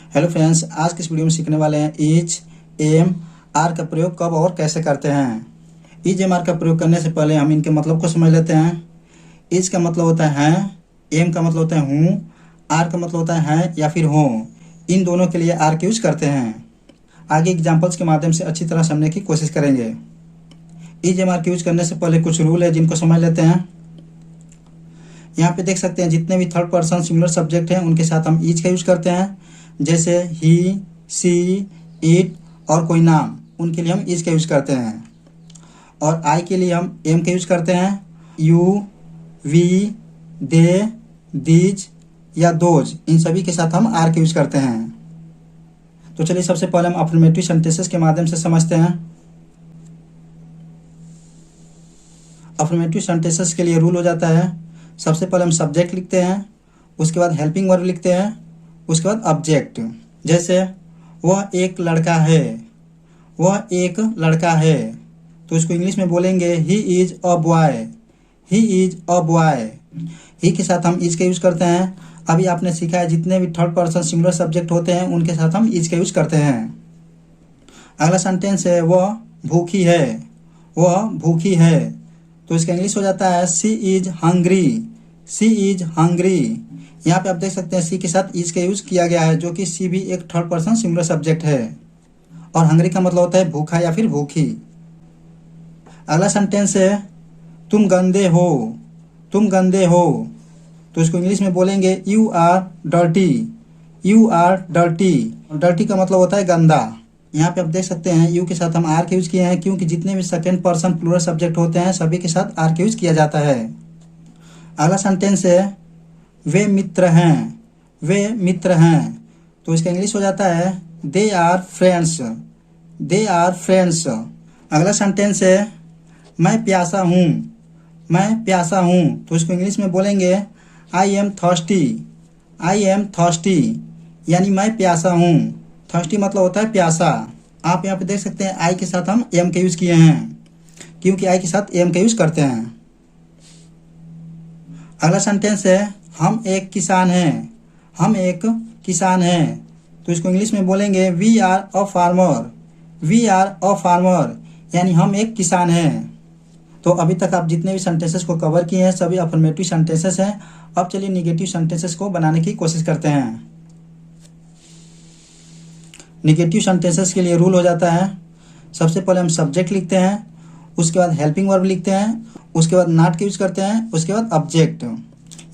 Hello friends, आज की इस वीडियो में सीखने वाले हैं इज, एम, आर का प्रयोग कब और कैसे करते हैं। इज एम आर का प्रयोग करने से पहले हम इनके मतलब को समझ लेते हैं। इज का मतलब होता है, एम का मतलब होता है हूँ, आर का मतलब होता है या फिर हो। इन दोनों के लिए आर का यूज करते हैं। आगे एग्जाम्पल्स के माध्यम से अच्छी तरह समझने की कोशिश करेंगे। इज एम आर के यूज करने से पहले कुछ रूल है जिनको समझ लेते हैं। यहाँ पे देख सकते हैं जितने भी थर्ड पर्सन सिंगुलर सब्जेक्ट हैं उनके साथ हम इज का यूज करते हैं। जैसे ही, सी, इट और कोई नाम, उनके लिए हम इज का यूज करते हैं। और आई के लिए हम एम का यूज करते हैं। यू, वी, दे, दीज या दोज, इन सभी के साथ हम आर का यूज करते हैं। तो चलिए सबसे पहले हम अफर्मेटिव सेंटेंसेस के माध्यम से समझते हैं। अफर्मेटिव सेंटेंसेस के लिए रूल हो जाता है, सबसे पहले हम सब्जेक्ट लिखते हैं, उसके बाद हेल्पिंग वर्ब लिखते हैं, उसके बाद ऑब्जेक्ट। जैसे वह एक लड़का है, वह एक लड़का है, तो इसको इंग्लिश में बोलेंगे he is a boy, he is a boy. He के साथ हम इज का यूज करते हैं। अभी आपने सीखा है जितने भी थर्ड पर्सन सिंगुलर सब्जेक्ट होते हैं उनके साथ हम इज का यूज करते हैं। अगला सेंटेंस है वह भूखी है, वह भूखी है, तो इसका इंग्लिश हो जाता है she is hungry, she is hungry. यहाँ पे आप देख सकते हैं सी के साथ इज का यूज किया गया है, जो कि सी भी एक थर्ड पर्सन सिंगुलर सब्जेक्ट है। और हंग्री का मतलब होता है भूखा या फिर भूखी। अगला सेंटेंस है तुम गंदे हो, तुम गंदे हो, तो इसको इंग्लिश में बोलेंगे you are dirty, you are dirty. Dirty का मतलब होता है गंदा। यहाँ पे आप देख सकते हैं यू के साथ हम आर का यूज किए हैं, क्योंकि जितने भी सेकंड पर्सन प्लूरल सब्जेक्ट होते हैं सभी के साथ आर का यूज किया जाता है। अगला सेंटेंस है वे मित्र हैं, वे मित्र हैं, तो इसका इंग्लिश हो जाता है they are friends, they are friends. अगला सेंटेंस है मैं प्यासा हूँ, मैं प्यासा हूँ, तो इसको इंग्लिश में बोलेंगे I am thirsty, I am thirsty, यानी मैं प्यासा हूँ। थर्स्टी मतलब होता है प्यासा। आप यहाँ पे देख सकते हैं आई के साथ हम एम का यूज किए हैं, क्योंकि आई के साथ एम का यूज करते हैं। अगला सेंटेंस है हम एक किसान हैं, हम एक किसान हैं, तो इसको इंग्लिश में बोलेंगे we are a farmer, we are a farmer, यानी हम एक किसान हैं। तो अभी तक आप जितने भी सेंटेंसेस को कवर किए हैं सभी अफर्मेटिव सेंटेंसेस हैं। अब चलिए निगेटिव सेंटेंसेस को बनाने की कोशिश करते हैं। निगेटिव सेंटेंसेस के लिए रूल हो जाता है, सबसे पहले हम सब्जेक्ट लिखते हैं, उसके बाद हेल्पिंग वर्ब लिखते हैं, उसके बाद नॉट का यूज करते हैं, उसके बाद ऑब्जेक्ट।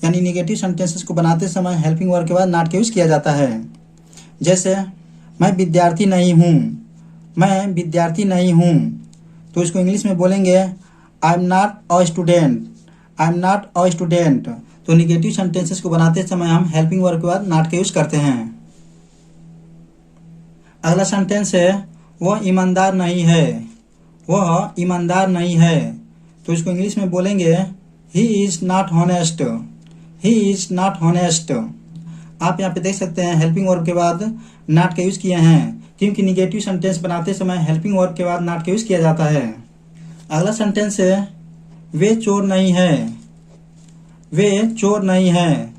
यानी निगेटिव सेंटेंसेस को बनाते समय हेल्पिंग वर्ब के बाद नॉट का यूज किया जाता है। जैसे मैं विद्यार्थी नहीं हूँ, मैं विद्यार्थी नहीं हूँ, तो इसको इंग्लिश में बोलेंगे I am not a student, I am not a student. तो निगेटिव सेंटेंसेस को बनाते समय हम हेल्पिंग वर्ब के बाद नॉट का यूज करते हैं। अगला सेंटेंस है वह ईमानदार नहीं है, वह ईमानदार नहीं है, तो इसको इंग्लिश में बोलेंगे he is not honest, he is not honest. आप यहाँ पे देख सकते हैं हेल्पिंग वर्ब के बाद नॉट का यूज किए हैं, क्योंकि निगेटिव सेंटेंस बनाते समय हेल्पिंग वर्ब के बाद नॉट का यूज किया जाता है। अगला सेंटेंस है वे चोर नहीं है, वे चोर नहीं है,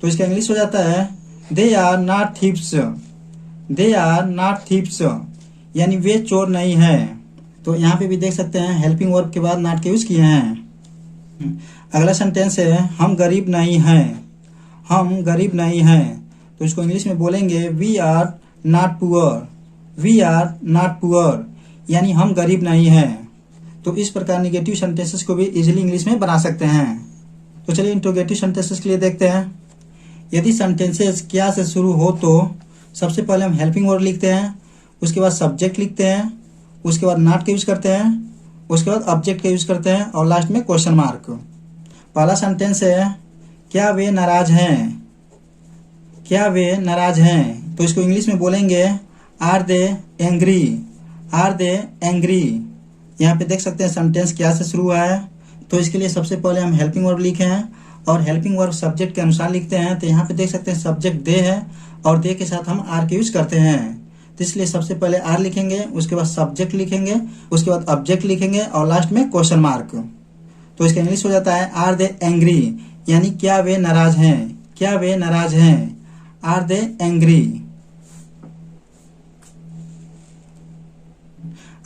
तो इसका इंग्लिश हो जाता है they are not thieves, they are not thieves, यानी वे चोर नहीं है। तो यहाँ पे भी देख सकते हैं हेल्पिंग वर्ब के बाद नॉट का यूज किए हैं। अगला सेंटेंस है हम गरीब नहीं हैं, हम गरीब नहीं हैं, तो इसको इंग्लिश में बोलेंगे we are not poor, we are not poor, यानी हम गरीब नहीं हैं। तो इस प्रकार निगेटिव सेंटेंसेस को भी इजीली इंग्लिश में बना सकते हैं। तो चलिए इंट्रोगेटिव सेंटेंसेस के लिए देखते हैं। यदि सेंटेंसेस क्या से शुरू हो तो सबसे पहले हम हेल्पिंग वर्ब लिखते हैं, उसके बाद सब्जेक्ट लिखते हैं, उसके बाद नॉट का यूज करते हैं, उसके बाद ऑब्जेक्ट का यूज करते हैं और लास्ट में क्वेश्चन मार्क। पहला सेंटेंस है क्या वे नाराज हैं, क्या वे नाराज हैं, तो इसको इंग्लिश में बोलेंगे are they angry, are they angry. यहाँ पे देख सकते हैं सेंटेंस क्या से शुरू हुआ है, तो इसके लिए सबसे पहले हम हेल्पिंग वर्ब लिखे हैं और हेल्पिंग वर्ब सब्जेक्ट के अनुसार लिखते हैं। तो यहाँ पे देख सकते हैं सब्जेक्ट दे है और दे के साथ हम आर का यूज करते हैं, तो इसलिए सबसे पहले आर लिखेंगे, उसके बाद सब्जेक्ट लिखेंगे, उसके बाद ऑब्जेक्ट लिखेंगे और लास्ट में क्वेश्चन मार्क। तो इसका इंग्लिश हो जाता है आर दे एंग्री, यानी क्या वे नाराज हैं, क्या वे नाराज हैं, आर दे एंग्री।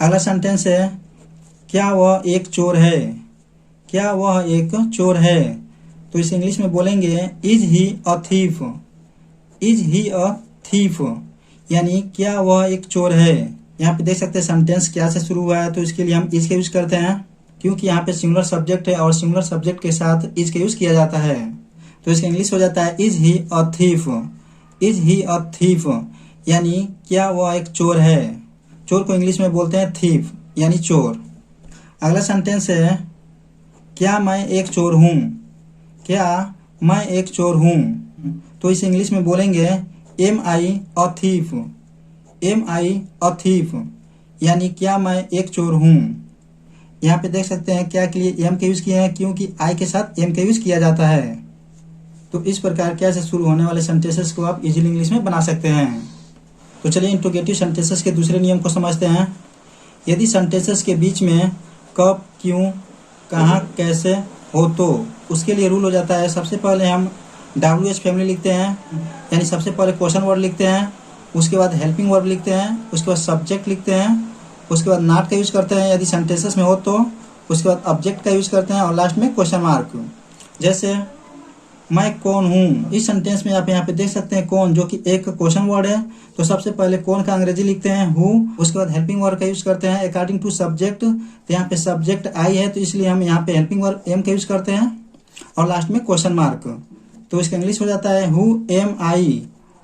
अगला सेंटेंस है क्या वह एक चोर है। क्या वह एक चोर है, तो इसे इंग्लिश में बोलेंगे is he a thief. Is he a thief, यानी क्या वह एक चोर है। यहाँ पे देख सकते हैं सेंटेंस क्या से शुरू हुआ है, तो इसके लिए हम इज का यूज करते हैं क्योंकि यहाँ पे सिंगुलर सब्जेक्ट है और सिंगुलर सब्जेक्ट के साथ इज का यूज किया जाता है। तो इसका इंग्लिश हो जाता है is he a thief. Is he a thief, यानी क्या वह एक चोर है। चोर को इंग्लिश में बोलते हैं थीफ, यानी चोर। अगला सेंटेंस है क्या मैं एक चोर हूँ। क्या मैं एक चोर हूँ, तो इसे इंग्लिश में बोलेंगे am I a thief. Am I a thief, यानी क्या मैं एक चोर हूँ। यहाँ पे देख सकते हैं क्या के लिए एम का यूज किया है, क्योंकि आई के साथ एम का यूज किया जाता है। तो इस प्रकार क्या से शुरू होने वाले सेंटेंसेस को आप इजीली इंग्लिश में बना सकते हैं। तो चलिए इंट्रोगेटिव सेंटेंसेस के दूसरे नियम को समझते हैं। यदि सेंटेंसेस के बीच में कब, क्यों, कहाँ, कैसे हो, तो उसके लिए रूल हो जाता है सबसे पहले हम WH फैमिली लिखते हैं, यानी सबसे पहले क्वेश्चन वर्ड लिखते हैं, उसके बाद हेल्पिंग वर्ब लिखते हैं, उसके बाद सब्जेक्ट लिखते हैं, उसके बाद नॉट का यूज करते हैं यदि सेंटेंसेस में हो तो, उसके बाद ऑब्जेक्ट का यूज करते हैं और लास्ट में क्वेश्चन मार्क। जैसे मैं कौन हूँ, इस सेंटेंस में आप यहाँ पे देख सकते हैं कौन, जो कि एक क्वेश्चन वर्ड है। तो सबसे पहले कौन का अंग्रेजी लिखते हैं हु, उसके बाद हेल्पिंग वर्ब का यूज करते हैं अकॉर्डिंग टू सब्जेक्ट। तो यहाँ पे सब्जेक्ट आई है, तो इसलिए हम यहाँ पे हेल्पिंग वर्ब एम का यूज करते हैं और लास्ट में क्वेश्चन मार्क। तो इसका इंग्लिश हो जाता है who am I.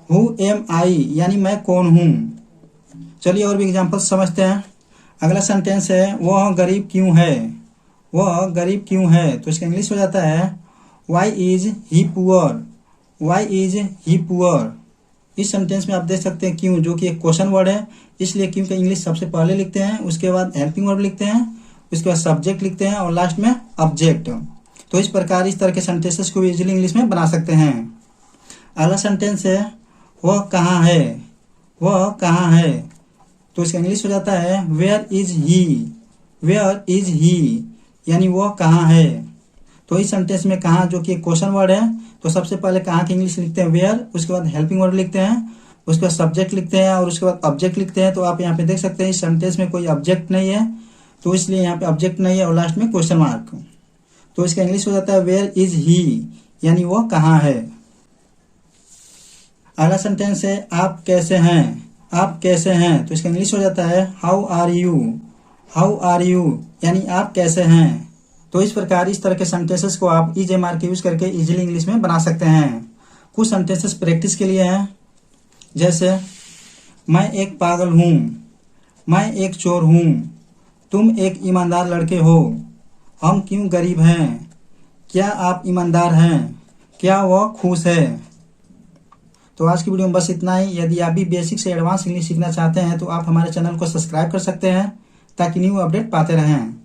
Who am I, यानी मैं कौन हूँ। चलिए और भी एग्जाम्पल समझते हैं। अगला सेंटेंस है वह गरीब क्यों है। वह गरीब क्यों है, तो इसका इंग्लिश हो जाता है why is he poor. Why is he poor. इस सेंटेंस में आप देख सकते हैं क्यों, जो कि एक क्वेश्चन वर्ड है, इसलिए क्यों का इंग्लिश सबसे पहले लिखते हैं, उसके बाद हेल्पिंग वर्ब लिखते हैं, उसके बाद सब्जेक्ट लिखते हैं और लास्ट में ऑब्जेक्ट। तो इस प्रकार इस तरह के सेंटेंसेस को इजीली इंग्लिश में बना सकते हैं। अगला सेंटेंस है वह कहाँ है। वह कहाँ है, तो इसका इंग्लिश हो जाता है where is he. Where is he, यानी वह कहाँ है। तो इस सेंटेंस में कहाँ, जो कि एक क्वेश्चन वर्ड है, तो सबसे पहले कहाँ की इंग्लिश लिखते हैं वेयर, उसके बाद हेल्पिंग वर्ड लिखते हैं, उसके बाद सब्जेक्ट लिखते हैं और उसके बाद ऑब्जेक्ट लिखते हैं। तो आप यहाँ पे देख सकते हैं इस सेंटेंस में कोई ऑब्जेक्ट नहीं है, तो इसलिए यहाँ पे ऑब्जेक्ट नहीं है और लास्ट में क्वेश्चन मार्क। तो इसका इंग्लिश हो जाता है वेयर इज ही, यानी वह कहाँ है। अगला सेंटेंस है आप कैसे हैं। आप कैसे हैं, तो इसका इंग्लिश हो जाता है how are you. How are you, यानी आप कैसे हैं। तो इस प्रकार इस तरह के सेंटेंसेस को आप EJMR के यूज करके इजीली इंग्लिश में बना सकते हैं। कुछ सेंटेंसेस प्रैक्टिस के लिए हैं, जैसे मैं एक पागल हूँ। मैं एक चोर हूँ। तुम एक ईमानदार लड़के हो। हम क्यों गरीब हैं। क्या आप ईमानदार हैं। क्या वह खुश है। तो आज की वीडियो में बस इतना ही। यदि आप भी बेसिक से एडवांस इंग्लिश सीखना चाहते हैं तो आप हमारे चैनल को सब्सक्राइब कर सकते हैं ताकि न्यू अपडेट पाते रहें।